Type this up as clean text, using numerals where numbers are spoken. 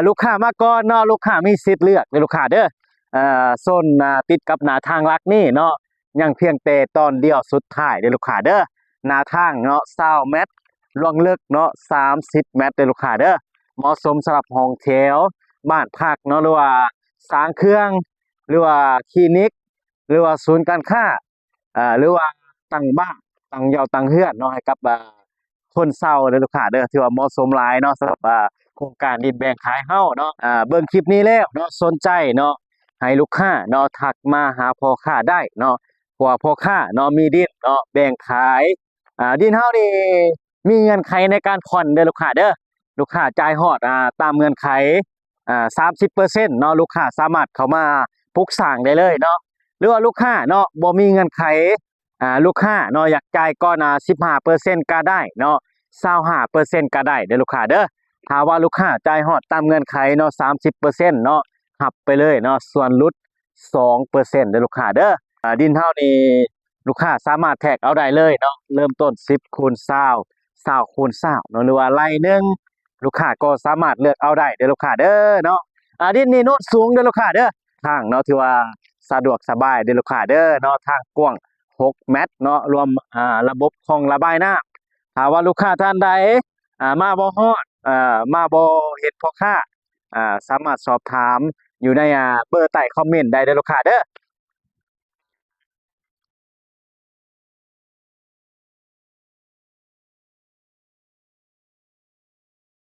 ลูกค้ามาก่อนเนาะลูกค้ามีสิทธิ์เลือกเลยลูกค้าเด้อโซนติดกับหน้าทางลักนี่เนาะยังเพียงแต่ตอนเดียวสุดท้ายเด้อลูกค้าเด้อหน้าทางเนาะ20 เมตรลวงลึกเนาะ30 เมตรเด้อลูกค้าเด้อเหมาะสมสำหรับห้องแถวบ้านพักเนาะหรือว่าสร้างเครื่องหรือว่าคลินิกหรือว่าศูนย์การค้าหรือว่าตั้งบ้านตั้งเยาตั้งเฮือนเนาะให้กับคนเฒ่าเด้อลูกค้าเด้อที่ว่าเหมาะสมหลายเนาะสำหรับโครงการดินแบ่งขายเฮาเนาะเบิ่งคลิปนี้แล้วเนาะสนใจเนาะให้ลูกค้าเนาะทักมาหาพ่อค้าได้เนาะเพราะว่าพ่อค้าเนาะมีดินเนาะแบ่งขายดินเฮานี่มีเงื่อนไขในการผ่อนเด้อลูกค้าเด้อลูกค้าจ่ายฮอดตามเงื่อนไข30%เนาะลูกค้าสามารถเข้ามาปลูกสร้างได้เลยเนาะหรือว่าลูกค้าเนาะบ่มีเงื่อนไขลูกค้าเนาะอยากจ่ายก่อน15%ก็ได้เนาะ25%ก็ได้เด้อลูกค้าเด้อถ้าว่าลูกค้าจ่ายฮอดตามเงื่อนไขเนาะ30%เนาะหับไปเลยเนาะส่วนลด2%เด้อลูกค้าเด้อดินเฮานี่ลูกค้าสามารถแทรกเอาได้เลยเนาะเริ่มต้น10 คูณ 20 20 คูณ 20เนาะหรือว่าไร่หนึงลูกค้าก็สามารถเลือกเอาได้เด้อลูกค้าเด้อเนาะดินนี่โน้ตสูงเด้อลูกค้าเด้อทางเนาะถือว่าสะดวกสบายเด้อลูกค้าเด้อเนาะทางกว้าง6 เมตรเนาะรวมระบบคลองระบายน้ำถ้าว่าลูกค้าท่านใดมาบ่ฮอดมาบ่เห็นพ่อค้าสามารถสอบถามอยู่ในเบอร์ใต้คอมเมนต์ได้เด้อลูกค้าเด้อ